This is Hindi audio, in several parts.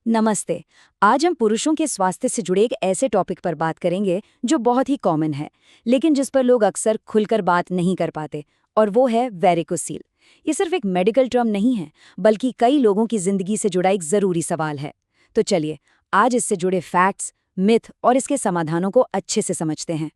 नमस्ते। आज हम पुरुषों के स्वास्थ्य से जुड़े एक ऐसे टॉपिक पर बात करेंगे जो बहुत ही कॉमन है, लेकिन जिस पर लोग अक्सर खुलकर बात नहीं कर पाते, और वो है वेरिकोसील। ये सिर्फ एक मेडिकल टर्म नहीं है, बल्कि कई लोगों की जिंदगी से जुड़ा एक जरूरी सवाल है। तो चलिए, आज इससे जुड़े फैक्ट्स, मिथ और इसके समाधानों को अच्छे से समझते हैं।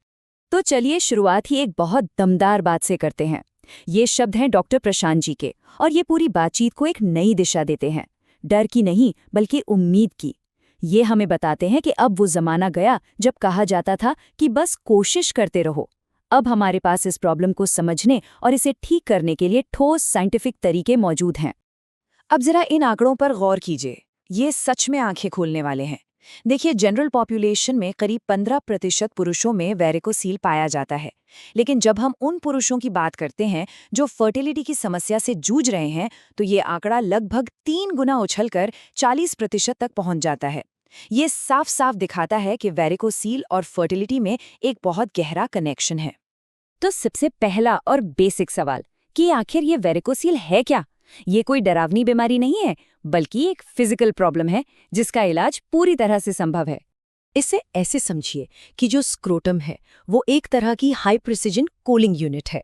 तो चलिए शुरुआत ही एक बहुत दमदार बात से करते हैं। ये शब्द हैं डॉक्टर प्रशांत जी के, और ये पूरी बातचीत को एक नई दिशा देते हैं। डर की नहीं, बल्कि उम्मीद की। ये हमें बताते हैं कि अब वो जमाना गया जब कहा जाता था कि बस कोशिश करते रहो। अब हमारे पास इस प्रॉब्लम को समझने और इसे ठीक करने के लिए ठोस साइंटिफिक तरीके मौजूद हैं। अब जरा इन आंकड़ों पर गौर कीजिए। ये सच में आंखें खोलने वाले हैं। देखिए, जनरल पॉपुलेशन में करीब 15% पुरुषों में वेरिकोसील पाया जाता है। लेकिन जब हम उन पुरुषों की बात करते हैं जो फर्टिलिटी की समस्या से जूझ रहे हैं, तो ये आंकड़ा लगभग 3 गुना उछलकर 40% तक पहुंच जाता है। ये साफ साफ दिखाता है कि वेरिकोसील और फर्टिलिटी में एक बहुत गहरा कनेक्शन है। तो सबसे पहला और बेसिक सवाल कि आखिर ये वेरिकोसील है क्या? ये कोई डरावनी बीमारी नहीं है, बल्कि एक फिजिकल प्रॉब्लम है जिसका इलाज पूरी तरह से संभव है। इसे ऐसे समझिए कि जो स्क्रोटम है वो एक तरह की हाई प्रिसिजन कूलिंग यूनिट है।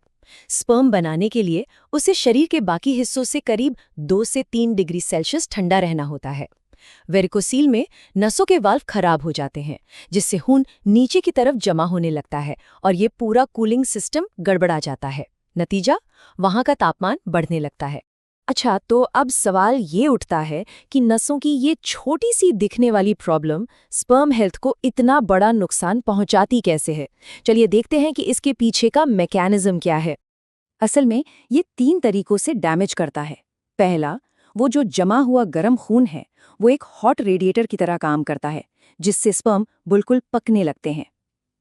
स्पर्म बनाने के लिए उसे शरीर के बाकी हिस्सों से करीब 2 से 3 डिग्री सेल्सियस ठंडा रहना होता है। वेरिकोसील में नसों के वाल्व खराब हो जाते हैं, जिससे खून नीचे की तरफ जमा होने लगता है और ये पूरा कूलिंग सिस्टम गड़बड़ा जाता है। नतीजा, वहां का तापमान बढ़ने लगता है। अच्छा, तो अब सवाल ये उठता है कि नसों की ये छोटी सी दिखने वाली प्रॉब्लम स्पर्म हेल्थ को इतना बड़ा नुकसान पहुंचाती कैसे है? चलिए देखते हैं कि इसके पीछे का मैकेनिज्म क्या है। असल में ये 3 तरीकों से डैमेज करता है। पहला, वो जो जमा हुआ गर्म खून है, वो एक हॉट रेडिएटर की तरह काम करता है, जिससे स्पर्म बिल्कुल पकने लगते हैं।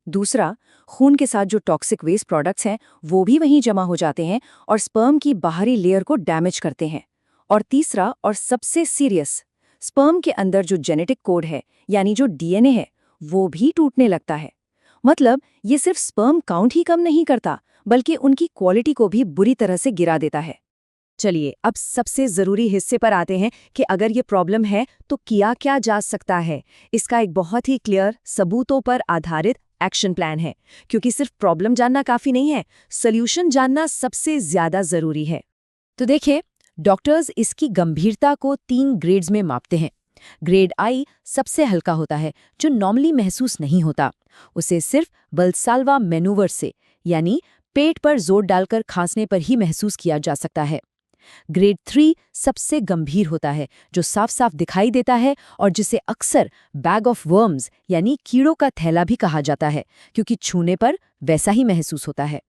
दूसरा, खून के साथ जो टॉक्सिक वेस्ट प्रोडक्ट्स हैं वो भी वहीं जमा हो जाते हैं और स्पर्म की बाहरी लेयर को डैमेज करते हैं। और तीसरा और सबसे सीरियस, स्पर्म के अंदर जो जेनेटिक कोड है, यानी जो डीएनए है, वो भी टूटने लगता है। मतलब ये सिर्फ स्पर्म काउंट ही कम नहीं करता, बल्कि उनकी क्वालिटी को भी बुरी तरह से गिरा देता है। चलिए, अब सबसे जरूरी हिस्से पर आते हैं कि अगर ये प्रॉब्लम है तो किया क्या जा सकता है। इसका एक बहुत ही क्लियर, सबूतों पर आधारित एक्शन प्लान है, क्योंकि सिर्फ प्रॉब्लम जानना काफी नहीं है, सॉल्यूशन जानना सबसे ज्यादा जरूरी है। तो देखिए, डॉक्टर्स इसकी गंभीरता को 3 ग्रेड्स में मापते हैं। ग्रेड आई सबसे हल्का होता है, जो नॉर्मली महसूस नहीं होता। उसे सिर्फ वल्साल्वा मैनूवर से, यानी पेट पर जोर डालकर खांसने पर ही महसूस किया जा सकता है। ग्रेड 3 सबसे गंभीर होता है, जो साफ साफ दिखाई देता है और जिसे अक्सर बैग ऑफ वर्म्स यानी कीड़ों का थैला भी कहा जाता है, क्योंकि छूने पर वैसा ही महसूस होता है।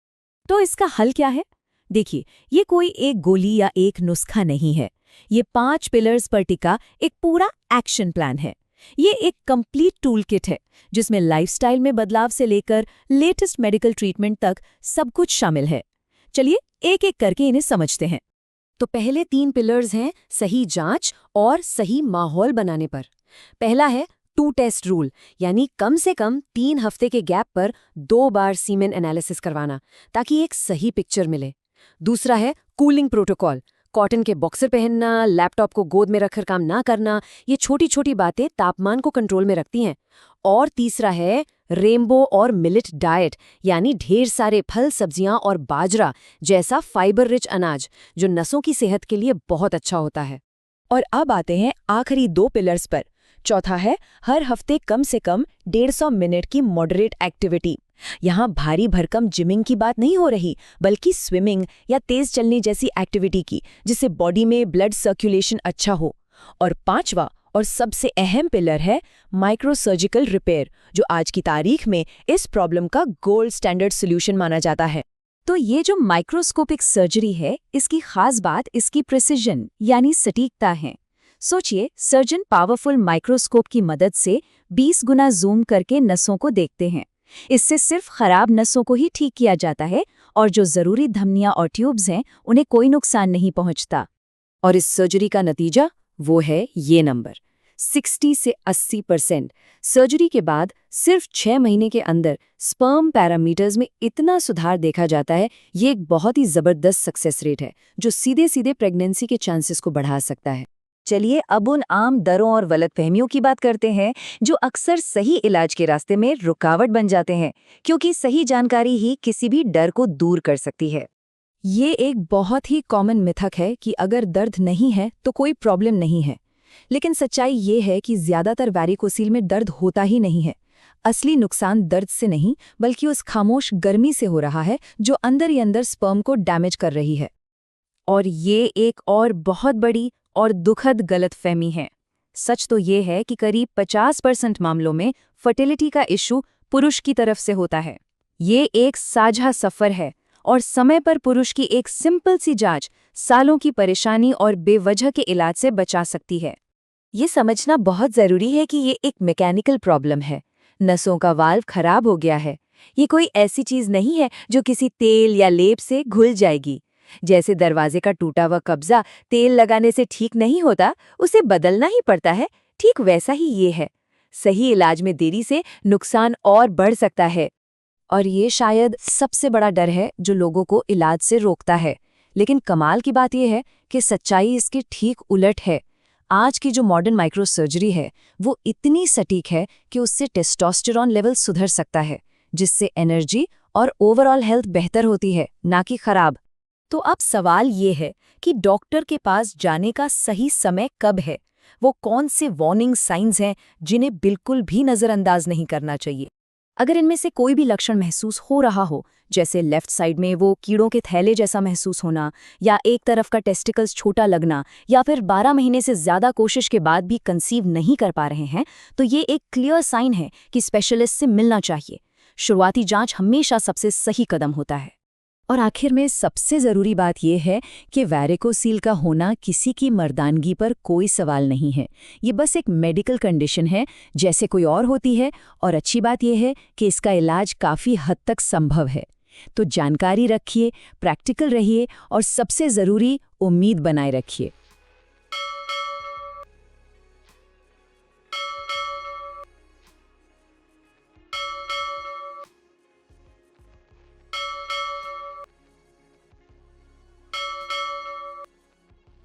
तो इसका हल क्या है? देखिए, ये कोई एक गोली या एक नुस्खा नहीं है। ये 5 पिलर्स पर टिका एक पूरा एक्शन प्लान है। ये एक कंप्लीट टूल किट है, जिसमें लाइफस्टाइल में बदलाव से लेकर लेटेस्ट मेडिकल ट्रीटमेंट तक सब कुछ शामिल है। चलिए एक एक करके इन्हें समझते हैं। तो पहले 3 पिलर्स हैं सही जांच और सही माहौल बनाने पर। पहला है 2 टेस्ट रूल, यानी कम से कम 3 हफ्ते के गैप पर 2 बार सीमेन एनालिसिस करवाना, ताकि एक सही पिक्चर मिले। दूसरा है कूलिंग प्रोटोकॉल, कॉटन के बॉक्सर पहनना, लैपटॉप को गोद में रखकर काम ना करना, ये छोटी छोटी बातें तापमान को कंट्रोल में रखती हैं। और तीसरा है रेनबो और मिलेट डाइट, यानी ढेर सारे फल, सब्जियां और बाजरा जैसा फाइबर रिच अनाज, जो नसों की सेहत के लिए बहुत अच्छा होता है। और अब आते हैं आखिरी 2 पिलर्स पर। चौथा है हर हफ्ते कम से कम 150 मिनट की मॉडरेट एक्टिविटी। यहाँ भारी भरकम जिमिंग की बात नहीं हो रही, बल्कि स्विमिंग या तेज चलने जैसी एक्टिविटी की, जिससे बॉडी में ब्लड सर्कुलेशन अच्छा हो। और 5वां और सबसे अहम पिलर है माइक्रोसर्जिकल रिपेयर, जो आज की तारीख में इस प्रॉब्लम का गोल्ड स्टैंडर्ड सॉल्यूशन माना जाता है। तो ये जो माइक्रोस्कोपिक सर्जरी है, इसकी खास बात इसकी प्रिसिजन यानी सटीकता है। सोचिए, सर्जन पावरफुल माइक्रोस्कोप की मदद से 20 गुना जूम करके नसों को देखते हैं। इससे सिर्फ खराब नसों को ही ठीक किया जाता है, और जो जरूरी धमनियां और ट्यूब्स हैं उन्हें कोई नुकसान नहीं पहुंचता। और इस सर्जरी का नतीजा वो है ये नंबर, 60 से 80%। सर्जरी के बाद सिर्फ 6 महीने के अंदर स्पर्म पैरामीटर्स में इतना सुधार देखा जाता है। ये एक बहुत ही जबरदस्त सक्सेस रेट है, जो सीधे सीधे प्रेगनेंसी के चांसेस को बढ़ा सकता है। चलिए अब उन आम डरों और गलतफहमियों की बात करते हैं जो अक्सर सही इलाज के रास्ते में रुकावट बन जाते हैं, क्योंकि सही जानकारी ही किसी भी डर को दूर कर सकती है। ये एक बहुत ही कॉमन मिथक है कि अगर दर्द नहीं है तो कोई प्रॉब्लम नहीं है। लेकिन सच्चाई ये है कि ज्यादातर वैरिकोसील में दर्द होता ही नहीं है। असली नुकसान दर्द से नहीं बल्कि उस खामोश गर्मी से हो रहा है जो अंदर ही अंदर स्पर्म को डैमेज कर रही है। और ये एक और बहुत बड़ी और दुखद गलतफहमी है। सच तो ये है कि करीब 50% मामलों में फर्टिलिटी का इशू पुरुष की तरफ से होता है। ये एक साझा सफर है और समय पर पुरुष की एक सिंपल सी जांच सालों की परेशानी और बेवजह के इलाज से बचा सकती है। ये समझना बहुत जरूरी है कि ये एक मैकेनिकल प्रॉब्लम है। नसों का वाल्व खराब हो गया है। ये कोई ऐसी चीज नहीं है जो किसी तेल या लेप से घुल जाएगी। जैसे दरवाजे का टूटा हुआ कब्जा तेल लगाने से ठीक नहीं होता, उसे बदलना ही पड़ता है, ठीक वैसा ही ये है। सही इलाज में देरी से नुकसान और बढ़ सकता है। और ये शायद सबसे बड़ा डर है जो लोगों को इलाज से रोकता है। लेकिन कमाल की बात यह है कि सच्चाई इसकी ठीक उलट है। आज की जो मॉडर्न माइक्रोसर्जरी है वो इतनी सटीक है कि उससे टेस्टोस्टेरोन लेवल सुधर सकता है, जिससे एनर्जी और ओवरऑल हेल्थ बेहतर होती है, ना कि खराब। तो अब सवाल ये है कि डॉक्टर के पास जाने का सही समय कब है? वो कौन से वार्निंग साइंस हैं जिन्हें बिल्कुल भी नज़रअंदाज नहीं करना चाहिए? अगर इनमें से कोई भी लक्षण महसूस हो रहा हो, जैसे लेफ्ट साइड में वो कीड़ों के थैले जैसा महसूस होना, या एक तरफ का टेस्टिकल्स छोटा लगना, या फिर 12 महीने से ज़्यादा कोशिश के बाद भी कंसीव नहीं कर पा रहे हैं, तो ये एक क्लियर साइन है कि स्पेशलिस्ट से मिलना चाहिए। शुरुआती जांच हमेशा सबसे सही कदम होता है। और आखिर में सबसे ज़रूरी बात यह है कि वैरिकोसील का होना किसी की मर्दानगी पर कोई सवाल नहीं है। ये बस एक मेडिकल कंडीशन है जैसे कोई और होती है, और अच्छी बात यह है कि इसका इलाज काफ़ी हद तक संभव है। तो जानकारी रखिए, प्रैक्टिकल रहिए और सबसे ज़रूरी उम्मीद बनाए रखिए।